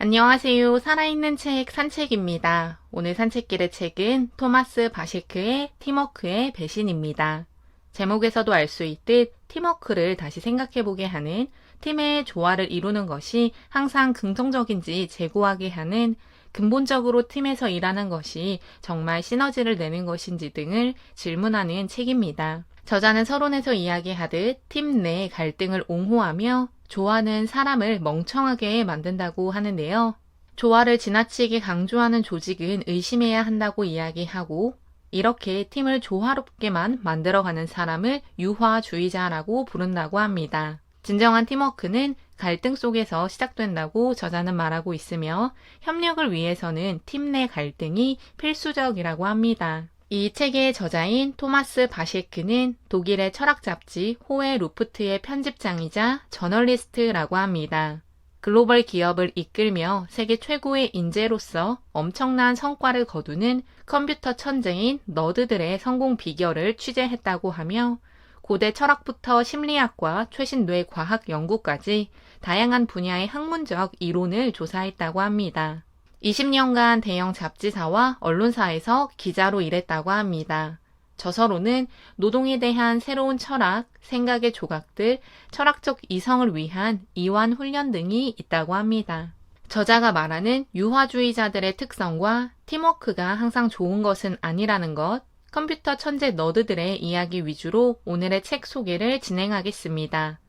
안녕하세요. 살아있는 책 산책입니다. 오늘 산책길의 책은 토마스 바셰크의 팀워크의 배신입니다. 제목에서도 알 수 있듯 팀워크를 다시 생각해보게 하는, 팀의 조화를 이루는 것이 항상 긍정적인지 재고하게 하는, 근본적으로 팀에서 일하는 것이 정말 시너지를 내는 것인지 등을 질문하는 책입니다. 저자는 서론에서 이야기하듯 팀 내 갈등을 옹호하며 조화는 사람을 멍청하게 만든다고 하는데요. 조화를 지나치게 강조하는 조직은 의심해야 한다고 이야기하고, 이렇게 팀을 조화롭게만 만들어가는 사람을 유화주의자라고 부른다고 합니다. 진정한 팀워크는 갈등 속에서 시작된다고 저자는 말하고 있으며, 협력을 위해서는 팀 내 갈등이 필수적이라고 합니다. 이 책의 저자인 토마스 바셰크는 독일의 철학 잡지 호에 루프트의 편집장이자 저널리스트라고 합니다. 글로벌 기업을 이끌며 세계 최고의 인재로서 엄청난 성과를 거두는 컴퓨터 천재인 너드들의 성공 비결을 취재했다고 하며, 고대 철학부터 심리학과 최신 뇌과학 연구까지 다양한 분야의 학문적 이론을 조사했다고 합니다. 20년간 대형 잡지사와 언론사에서 기자로 일했다고 합니다. 저서로는 노동에 대한 새로운 철학, 생각의 조각들, 철학적 이성을 위한 이완 훈련 등이 있다고 합니다. 저자가 말하는 유화주의자들의 특성과 팀워크가 항상 좋은 것은 아니라는 것, 컴퓨터 천재 너드들의 이야기 위주로 오늘의 책 소개를 진행하겠습니다.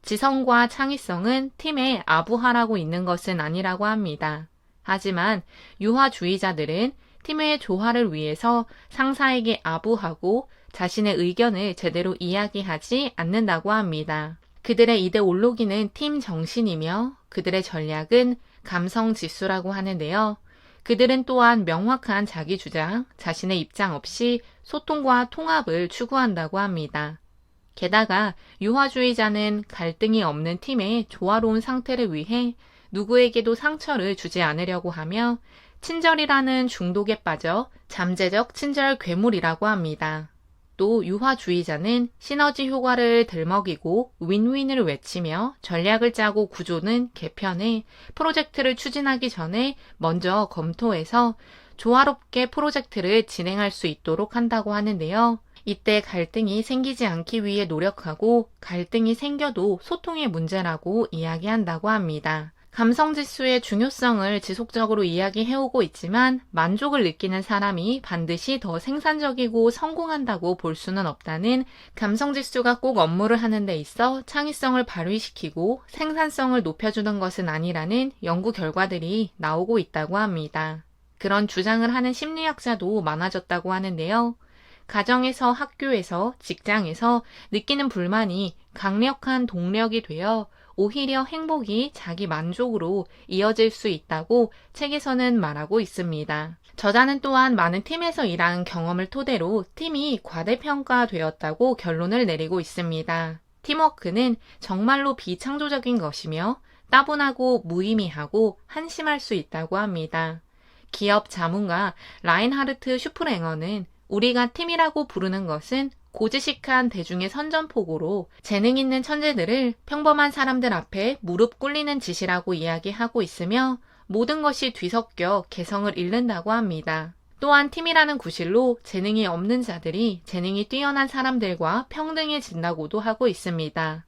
지성과 창의성은 팀에 아부하라고 있는 것은 아니라고 합니다. 하지만 유화주의자들은 팀의 조화를 위해서 상사에게 아부하고 자신의 의견을 제대로 이야기하지 않는다고 합니다. 그들의 이데올로기는 팀 정신이며 그들의 전략은 감성 지수라고 하는데요. 그들은 또한 명확한 자기 주장, 자신의 입장 없이 소통과 통합을 추구한다고 합니다. 게다가 유화주의자는 갈등이 없는 팀의 조화로운 상태를 위해 누구에게도 상처를 주지 않으려고 하며 친절이라는 중독에 빠져 잠재적 친절 괴물이라고 합니다. 또 유화주의자는 시너지 효과를 들먹이고 윈윈을 외치며 전략을 짜고 구조는 개편해 프로젝트를 추진하기 전에 먼저 검토해서 조화롭게 프로젝트를 진행할 수 있도록 한다고 하는데요. 이때 갈등이 생기지 않기 위해 노력하고 갈등이 생겨도 소통의 문제라고 이야기한다고 합니다. 감성지수의 중요성을 지속적으로 이야기해오고 있지만 만족을 느끼는 사람이 반드시 더 생산적이고 성공한다고 볼 수는 없다는, 감성지수가 꼭 업무를 하는 데 있어 창의성을 발휘시키고 생산성을 높여주는 것은 아니라는 연구 결과들이 나오고 있다고 합니다. 그런 주장을 하는 심리학자도 많아졌다고 하는데요. 가정에서, 학교에서, 직장에서 느끼는 불만이 강력한 동력이 되어 오히려 행복이 자기 만족으로 이어질 수 있다고 책에서는 말하고 있습니다. 저자는 또한 많은 팀에서 일한 경험을 토대로 팀이 과대평가되었다고 결론을 내리고 있습니다. 팀워크는 정말로 비창조적인 것이며 따분하고 무의미하고 한심할 수 있다고 합니다. 기업 자문가 라인하르트 슈프랭어는 우리가 팀이라고 부르는 것은 고지식한 대중의 선전포고로 재능 있는 천재들을 평범한 사람들 앞에 무릎 꿇리는 짓이라고 이야기하고 있으며, 모든 것이 뒤섞여 개성을 잃는다고 합니다. 또한 팀이라는 구실로 재능이 없는 자들이 재능이 뛰어난 사람들과 평등해진다고도 하고 있습니다.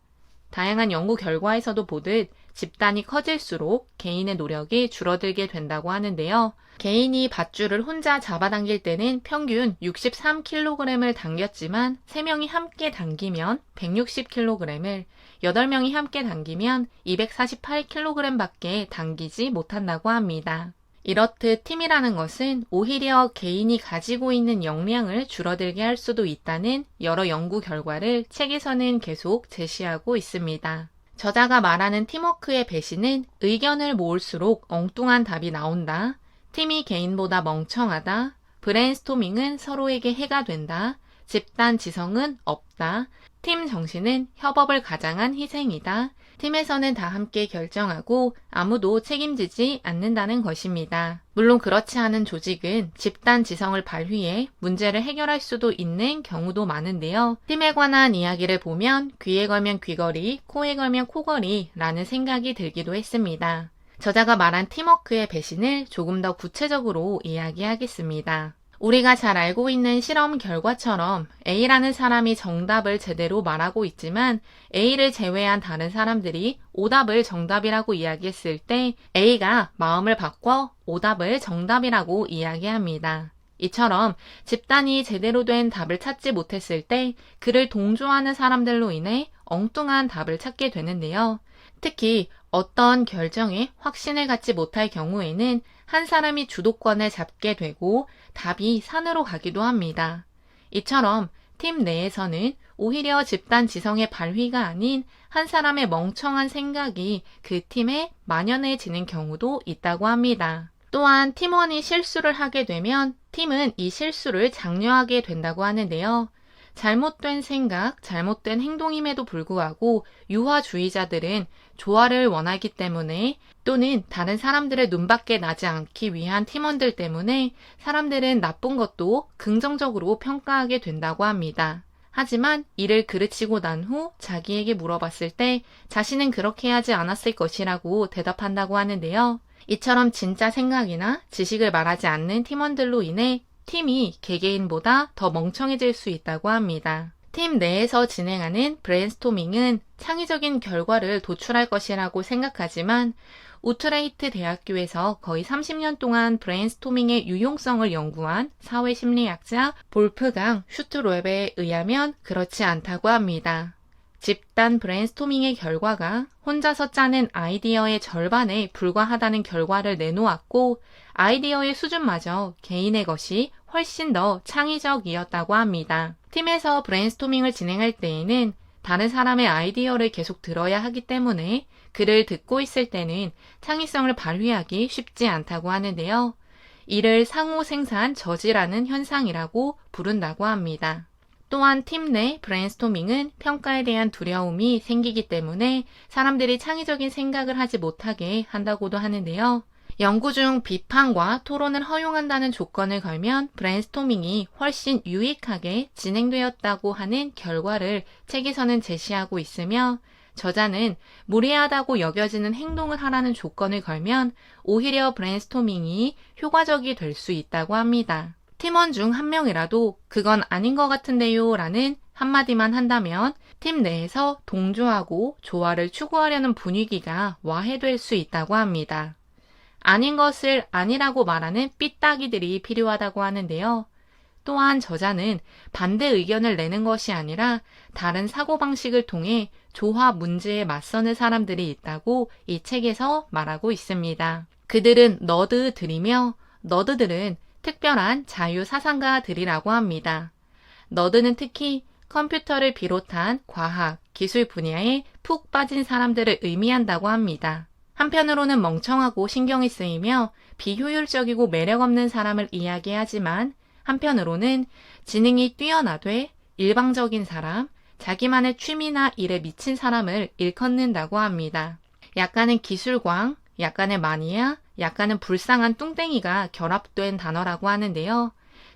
다양한 연구 결과에서도 보듯 집단이 커질수록 개인의 노력이 줄어들게 된다고 하는데요. 개인이 밧줄을 혼자 잡아당길 때는 평균 63kg을 당겼지만 3명이 함께 당기면 160kg을, 8명이 함께 당기면 248kg밖에 당기지 못한다고 합니다. 이렇듯 팀이라는 것은 오히려 개인이 가지고 있는 역량을 줄어들게 할 수도 있다는 여러 연구 결과를 책에서는 계속 제시하고 있습니다. 저자가 말하는 팀워크의 배신은 의견을 모을수록 엉뚱한 답이 나온다, 팀이 개인보다 멍청하다, 브레인스토밍은 서로에게 해가 된다, 집단 지성은 없다, 팀 정신은 협업을 가장한 희생이다, 팀에서는 다 함께 결정하고 아무도 책임지지 않는다는 것입니다. 물론 그렇지 않은 조직은 집단 지성을 발휘해 문제를 해결할 수도 있는 경우도 많은데요. 팀에 관한 이야기를 보면 귀에 걸면 귀걸이, 코에 걸면 코걸이 라는 생각이 들기도 했습니다. 저자가 말한 팀워크의 배신을 조금 더 구체적으로 이야기하겠습니다. 우리가 잘 알고 있는 실험 결과처럼 A라는 사람이 정답을 제대로 말하고 있지만 A를 제외한 다른 사람들이 오답을 정답이라고 이야기했을 때 A가 마음을 바꿔 오답을 정답이라고 이야기합니다. 이처럼 집단이 제대로 된 답을 찾지 못했을 때 그를 동조하는 사람들로 인해 엉뚱한 답을 찾게 되는데요. 특히 어떤 결정에 확신을 갖지 못할 경우에는 한 사람이 주도권을 잡게 되고 답이 산으로 가기도 합니다. 이처럼 팀 내에서는 오히려 집단 지성의 발휘가 아닌 한 사람의 멍청한 생각이 그 팀에 만연해지는 경우도 있다고 합니다. 또한 팀원이 실수를 하게 되면 팀은 이 실수를 장려하게 된다고 하는데요. 잘못된 생각, 잘못된 행동임에도 불구하고 유화주의자들은 조화를 원하기 때문에 또는 다른 사람들의 눈밖에 나지 않기 위한 팀원들 때문에 사람들은 나쁜 것도 긍정적으로 평가하게 된다고 합니다. 하지만 이를 그르치고 난 후 자기에게 물어봤을 때 자신은 그렇게 하지 않았을 것이라고 대답한다고 하는데요. 이처럼 진짜 생각이나 지식을 말하지 않는 팀원들로 인해 팀이 개개인보다 더 멍청해질 수 있다고 합니다. 팀 내에서 진행하는 브레인스토밍은 창의적인 결과를 도출할 것이라고 생각하지만 우트레이트 대학교에서 거의 30년 동안 브레인스토밍의 유용성을 연구한 사회심리학자 볼프강 슈트로베에 의하면 그렇지 않다고 합니다. 집단 브레인스토밍의 결과가 혼자서 짜낸 아이디어의 절반에 불과하다는 결과를 내놓았고 아이디어의 수준마저 개인의 것이 훨씬 더 창의적이었다고 합니다. 팀에서 브레인스토밍을 진행할 때에는 다른 사람의 아이디어를 계속 들어야 하기 때문에 그를 듣고 있을 때는 창의성을 발휘하기 쉽지 않다고 하는데요. 이를 상호 생산 저지라는 현상이라고 부른다고 합니다. 또한 팀 내 브레인스토밍은 평가에 대한 두려움이 생기기 때문에 사람들이 창의적인 생각을 하지 못하게 한다고도 하는데요. 연구 중 비판과 토론을 허용한다는 조건을 걸면 브레인스토밍이 훨씬 유익하게 진행되었다고 하는 결과를 책에서는 제시하고 있으며 저자는 무례하다고 여겨지는 행동을 하라는 조건을 걸면 오히려 브레인스토밍이 효과적이 될 수 있다고 합니다. 팀원 중 한 명이라도 그건 아닌 것 같은데요 라는 한마디만 한다면 팀 내에서 동조하고 조화를 추구하려는 분위기가 와해될 수 있다고 합니다. 아닌 것을 아니라고 말하는 삐딱이들이 필요하다고 하는데요. 또한 저자는 반대 의견을 내는 것이 아니라 다른 사고방식을 통해 조화 문제에 맞서는 사람들이 있다고 이 책에서 말하고 있습니다. 그들은 너드들이며 너드들은 특별한 자유사상가들이라고 합니다. 너드는 특히 컴퓨터를 비롯한 과학, 기술 분야에 푹 빠진 사람들을 의미한다고 합니다. 한편으로는 멍청하고 신경이 쓰이며 비효율적이고 매력없는 사람을 이야기하지만 한편으로는 지능이 뛰어나되 일방적인 사람, 자기만의 취미나 일에 미친 사람을 일컫는다고 합니다. 약간은 기술광, 약간의 마니아, 약간은 불쌍한 뚱땡이가 결합된 단어라고 하는데요.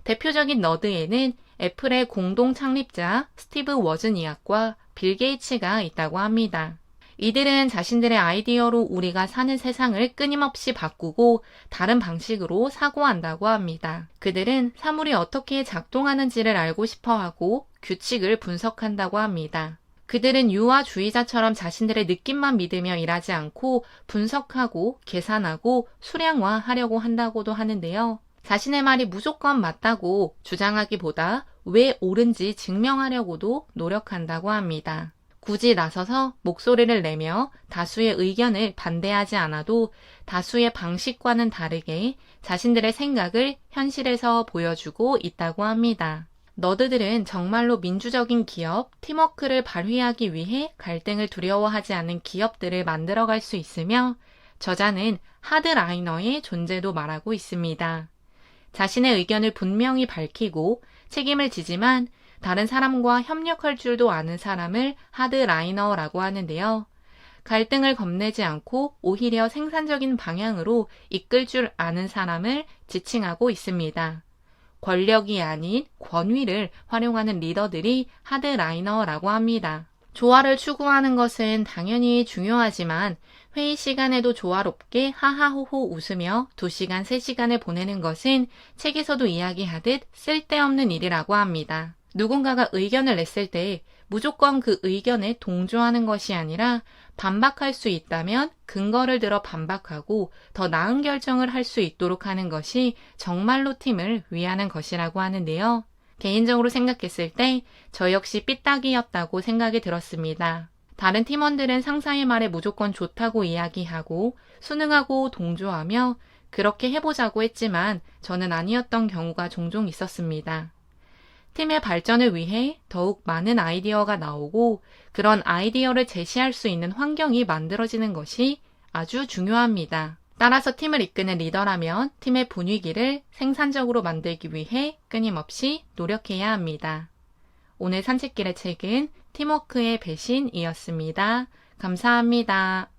대표적인 너드에는 애플의 공동 창립자 스티브 워즈니악과 빌 게이츠가 있다고 합니다. 이들은 자신들의 아이디어로 우리가 사는 세상을 끊임없이 바꾸고 다른 방식으로 사고한다고 합니다. 그들은 사물이 어떻게 작동하는지를 알고 싶어하고 규칙을 분석한다고 합니다. 그들은 유화주의자처럼 자신들의 느낌만 믿으며 일하지 않고 분석하고 계산하고 수량화하려고 한다고도 하는데요. 자신의 말이 무조건 맞다고 주장하기보다 왜 옳은지 증명하려고도 노력한다고 합니다. 굳이 나서서 목소리를 내며 다수의 의견을 반대하지 않아도 다수의 방식과는 다르게 자신들의 생각을 현실에서 보여주고 있다고 합니다. 너드들은 정말로 민주적인 기업, 팀워크를 발휘하기 위해 갈등을 두려워하지 않는 기업들을 만들어갈 수 있으며 저자는 하드라이너의 존재도 말하고 있습니다. 자신의 의견을 분명히 밝히고 책임을 지지만 다른 사람과 협력할 줄도 아는 사람을 하드라이너라고 하는데요. 갈등을 겁내지 않고 오히려 생산적인 방향으로 이끌 줄 아는 사람을 지칭하고 있습니다. 권력이 아닌 권위를 활용하는 리더들이 하드라이너라고 합니다. 조화를 추구하는 것은 당연히 중요하지만 회의 시간에도 조화롭게 하하호호 웃으며 2시간, 3시간을 보내는 것은 책에서도 이야기하듯 쓸데없는 일이라고 합니다. 누군가가 의견을 냈을 때 무조건 그 의견에 동조하는 것이 아니라 반박할 수 있다면 근거를 들어 반박하고 더 나은 결정을 할 수 있도록 하는 것이 정말로 팀을 위하는 것이라고 하는데요. 개인적으로 생각했을 때 저 역시 삐딱이였다고 생각이 들었습니다. 다른 팀원들은 상사의 말에 무조건 좋다고 이야기하고 순응하고 동조하며 그렇게 해보자고 했지만 저는 아니었던 경우가 종종 있었습니다. 팀의 발전을 위해 더욱 많은 아이디어가 나오고 그런 아이디어를 제시할 수 있는 환경이 만들어지는 것이 아주 중요합니다. 따라서 팀을 이끄는 리더라면 팀의 분위기를 생산적으로 만들기 위해 끊임없이 노력해야 합니다. 오늘 산책길의 책은 팀워크의 배신이었습니다. 감사합니다.